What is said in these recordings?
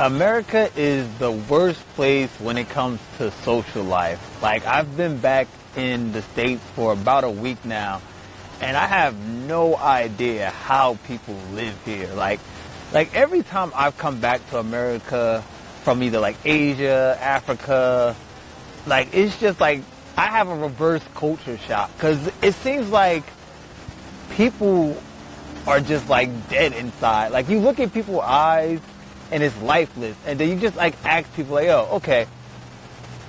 America is the worst place when it comes to social life. Like, I've been back in the States for about a week now, and I have no idea how people live here. Like every time I've come back to America from either like Asia, Africa, like it's just like I have a reverse culture shock, because it seems like people are just like dead inside. Like, you look at people's eyes and it's lifeless, and then you just like ask people like, yo, okay,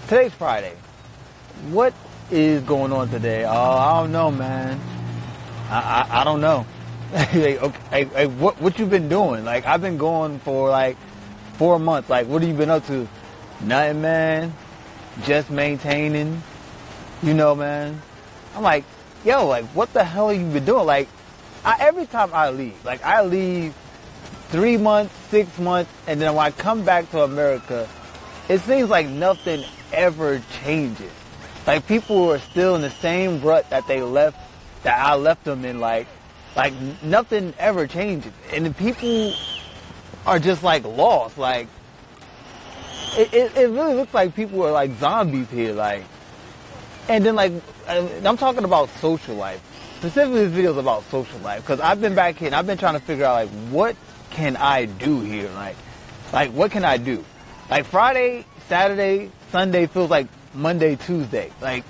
today's Friday, what is going on today? Oh, I don't know, man. I don't know. Like, okay, what you been doing? Like, I've been going for like 4 months. Like, what have you been up to? Nothing, man. Just maintaining, man. I'm like, yo, like, what the hell have you been doing? Like, every time I leave, like, I leave 3 months, 6 months, and then when I come back to America, it seems like nothing ever changes. Like, people are still in the same rut that I left them in. Like nothing ever changes, and the people are just like lost. Like, it really looks like people are like zombies here. Like, and then like I'm talking about social life. Specifically, this video is about social life, because I've been back here and I've been trying to figure out like, what can I do here? Like what can I do? Like, Friday, Saturday, Sunday feels like Monday, Tuesday. Like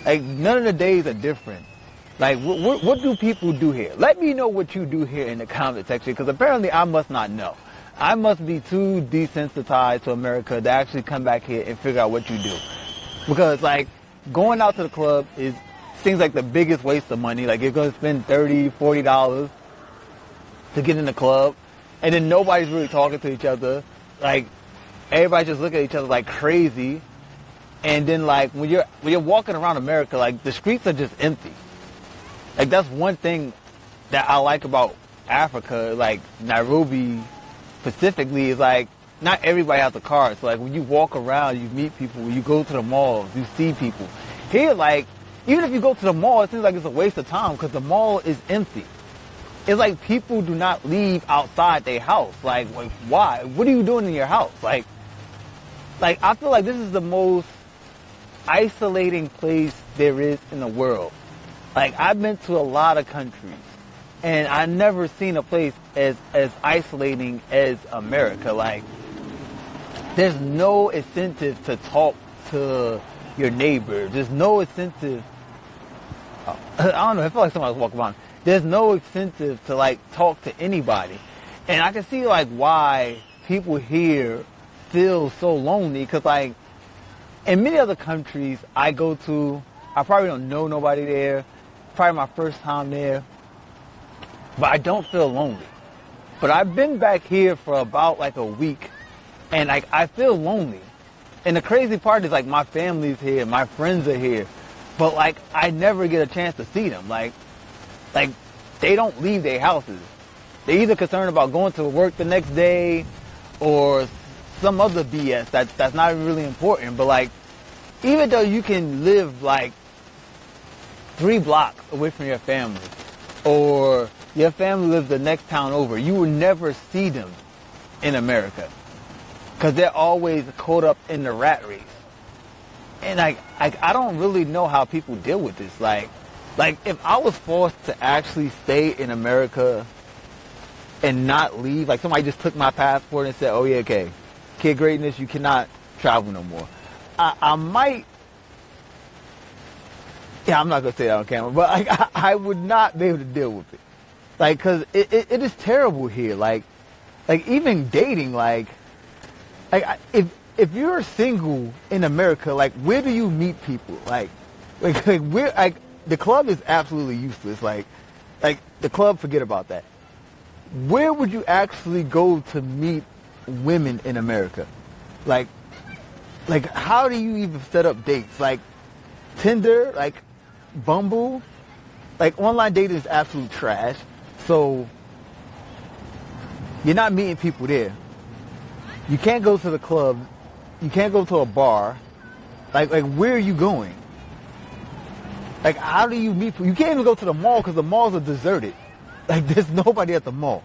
none of the days are different. Like, what do people do here? Let me know what you do here in the comment section, because apparently I must not know. I must be too desensitized to America to actually come back here and figure out what you do. Because, like, going out to the club seems like the biggest waste of money. Like, you're going to spend $30, $40 to get in the club, and then nobody's really talking to each other. Like, everybody just look at each other like crazy. And then, like, when you're walking around America, like, the streets are just empty. Like, that's one thing that I like about Africa, like Nairobi specifically, is like, not everybody has a car. So, like, when you walk around, you meet people. When you go to the malls, you see people. Here, like, even if you go to the mall, it seems like it's a waste of time, because the mall is empty. It's like people do not leave outside their house. Like, why? What are you doing in your house? Like, I feel like this is the most isolating place there is in the world. Like, I've been to a lot of countries, and I've never seen a place as isolating as America. Like, there's no incentive to talk to your neighbor. There's no incentive. I don't know. I feel like somebody's walking by. There's no incentive to, like, talk to anybody. And I can see, like, why people here feel so lonely, because, like, in many other countries I go to, I probably don't know nobody there. Probably my first time there. But I don't feel lonely. But I've been back here for about like a week, and like I feel lonely. And the crazy part is, like, my family's here, my friends are here, but like I never get a chance to see them. Like they don't leave their houses. They're either concerned about going to work the next day or some other BS that's not really important. But like, even though you can live like 3 blocks away from your family, or your family lives the next town over, you will never see them in America, because they're always caught up in the rat race. And like I don't really know how people deal with this. Like if I was forced to actually stay in America and not leave, like somebody just took my passport and said, oh yeah, okay, kid greatness, you cannot travel no more, I might. Yeah, I'm not going to say that on camera, but I would not be able to deal with it. Like, because it is terrible here. Like even dating, like if you're single in America, like, where do you meet people? Like where, like, the club is absolutely useless. Like the club, forget about that. Where would you actually go to meet women in America? Like how do you even set up dates? Like, Tinder, like, Bumble, like, online dating is absolute trash. So you're not meeting people there. You can't go to the club. You can't go to a bar. Like where are you going? Like, how do you meet people? You can't even go to the mall, because the malls are deserted. Like, there's nobody at the mall.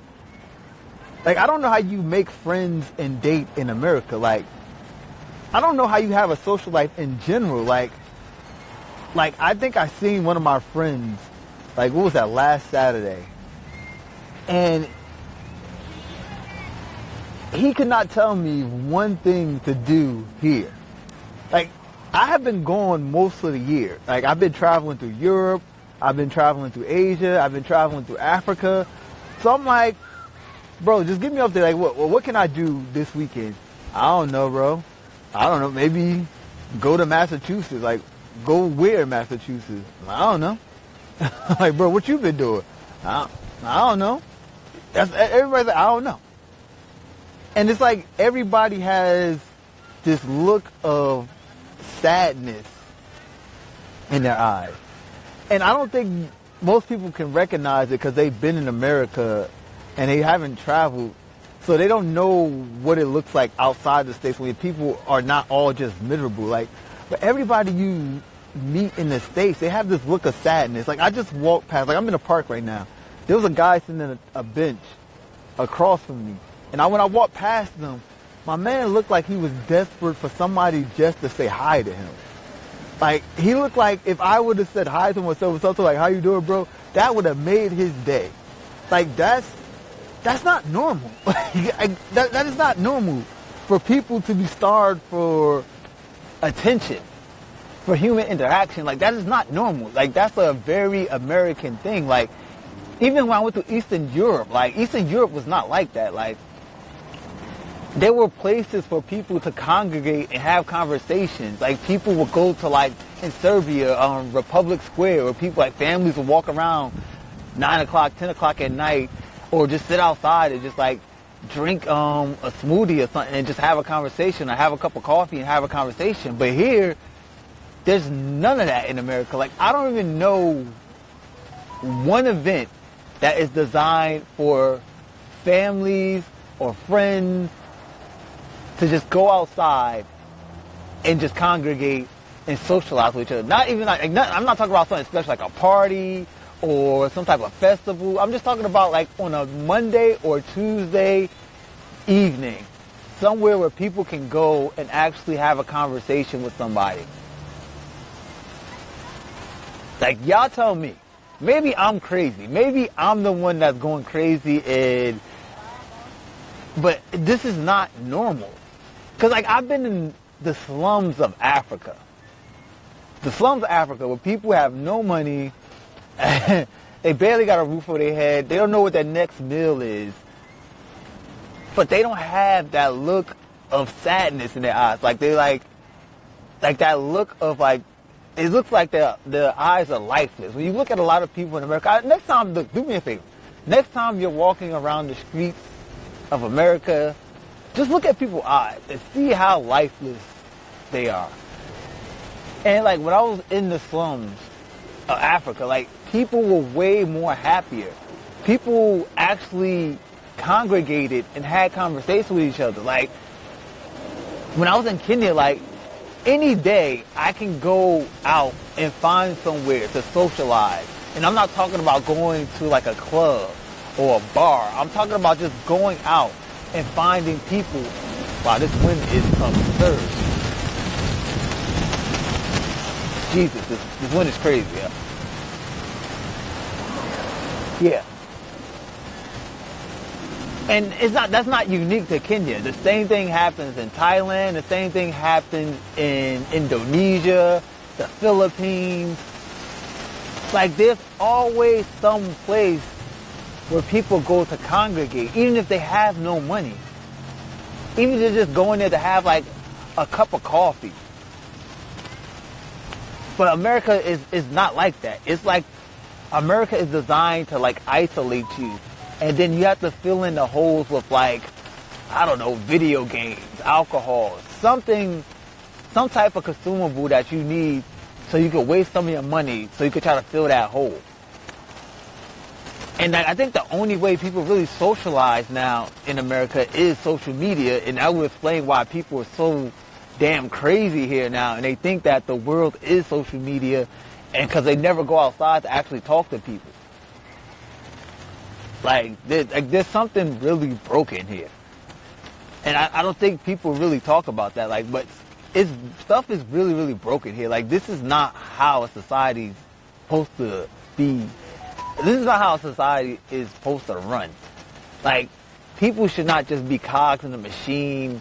Like, I don't know how you make friends and date in America. Like, I don't know how you have a social life in general. Like I think I seen one of my friends, like, what was that, last Saturday? And he could not tell me one thing to do here. Like, I have been gone most of the year. Like, I've been traveling through Europe. I've been traveling through Asia. I've been traveling through Africa. So I'm like, bro, just get me up there. Like, what can I do this weekend? I don't know, bro. I don't know. Maybe go to Massachusetts. Like, go where in Massachusetts? I don't know. Like, bro, what you been doing? I don't know. Everybody's like, I don't know. And it's like everybody has this look of sadness in their eyes. And I don't think most people can recognize it because they've been in America and they haven't traveled. So they don't know what it looks like outside the States where people are not all just miserable. Like, but everybody you meet in the States, they have this look of sadness. Like, I just walked past, like, I'm in a park right now. There was a guy sitting in a bench across from me. And when I walked past him, my man looked like he was desperate for somebody just to say hi to him. Like, he looked like if I would have said hi to him or something like, how you doing, bro? That would have made his day. Like, that's not normal. that is not normal for people to be starved for attention, for human interaction. Like, that is not normal. Like, that's a very American thing. Like, even when I went to Eastern Europe, like, Eastern Europe was not like that. Like, there were places for people to congregate and have conversations. Like, people would go to, like, in Serbia, Republic Square, where people, like, families would walk around 9 o'clock, 10 o'clock at night, or just sit outside and just, like, drink a smoothie or something and just have a conversation, or have a cup of coffee and have a conversation. But here, there's none of that in America. Like, I don't even know one event that is designed for families or friends to just go outside and just congregate and socialize with each other. Not even like, I'm not talking about something special like a party or some type of festival. I'm just talking about like on a Monday or Tuesday evening, somewhere where people can go and actually have a conversation with somebody. Like, y'all tell me. Maybe I'm crazy. Maybe I'm the one that's going crazy, but this is not normal. Because, like, I've been in the slums of Africa. The slums of Africa where people have no money. They barely got a roof over their head. They don't know what their next meal is. But they don't have that look of sadness in their eyes. Like, they like that look of, like, it looks like their eyes are lifeless. When you look at a lot of people in America, next time, look, do me a favor. Next time you're walking around the streets of America, just look at people's eyes and see how lifeless they are. And like when I was in the slums of Africa, like people were way more happier. People actually congregated and had conversations with each other. Like when I was in Kenya, like any day I can go out and find somewhere to socialize. And I'm not talking about going to like a club or a bar. I'm talking about just going out and finding people. Wow, this wind is absurd. Jesus, this wind is crazy. Yeah. And that's not unique to Kenya. The same thing happens in Thailand. The same thing happens in Indonesia, the Philippines. Like there's always some place where people go to congregate, even if they have no money. Even if they're just going there to have like a cup of coffee. But America is not like that. It's like America is designed to like isolate you. And then you have to fill in the holes with like, I don't know, video games, alcohol, something, some type of consumable that you need so you can waste some of your money so you can try to fill that hole. And I think the only way people really socialize now in America is social media. And that would explain why people are so damn crazy here now. And they think that the world is social media and because they never go outside to actually talk to people. There's something really broken here. And I don't think people really talk about that. Like, but stuff is really, really broken here. Like, this is not how a society's supposed to be. This is not how a society is supposed to run. Like, people should not just be cogs in a machine.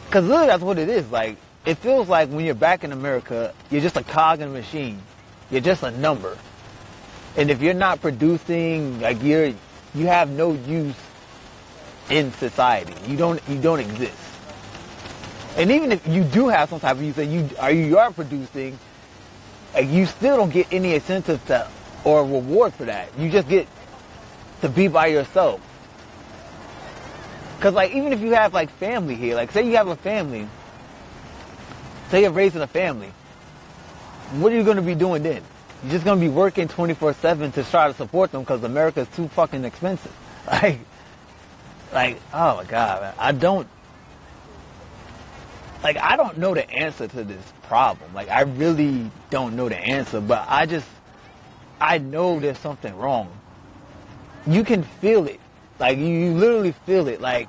Because literally that's what it is. Like, it feels like when you're back in America, you're just a cog in a machine. You're just a number. And if you're not producing, like, you have no use in society. You don't exist. And even if you do have some type of use that you are producing, like, you still don't get any incentive to or reward for that. You just get to be by yourself. Because, like, even if you have, like, family here, like, say you have a family, say you're raising a family, what are you going to be doing then? You're just going to be working 24/7 to try to support them because America is too fucking expensive. Like, oh my God, man. I don't know the answer to this problem. Like, I really don't know the answer, but I know there's something wrong. You can feel it. Like, you literally feel it. Like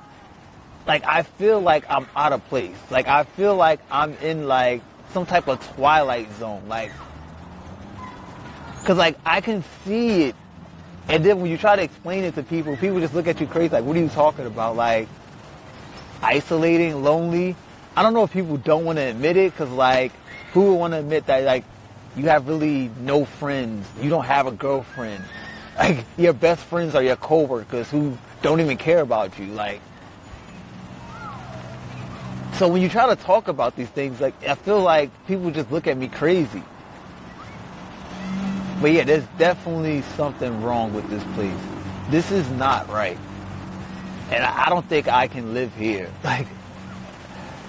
I feel like I'm out of place. Like, I feel like I'm in, like, some type of twilight zone. Like, because, like, I can see it. And then when you try to explain it to people, people just look at you crazy. Like, what are you talking about? Like, isolating, lonely? I don't know if people don't want to admit it, because, like, who would want to admit that, like, you have really no friends, you don't have a girlfriend, like, your best friends are your coworkers who don't even care about you, like. So when you try to talk about these things, like, I feel like people just look at me crazy. But yeah, there's definitely something wrong with this place. This is not right. And I don't think I can live here. Like,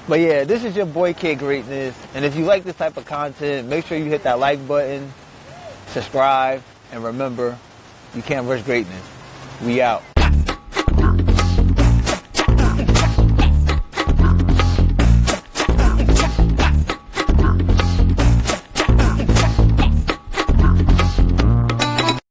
but yeah, this is your boy Kid Greatness. And if you like this type of content, make sure you hit that like button, subscribe, and remember, you can't rush greatness. We out.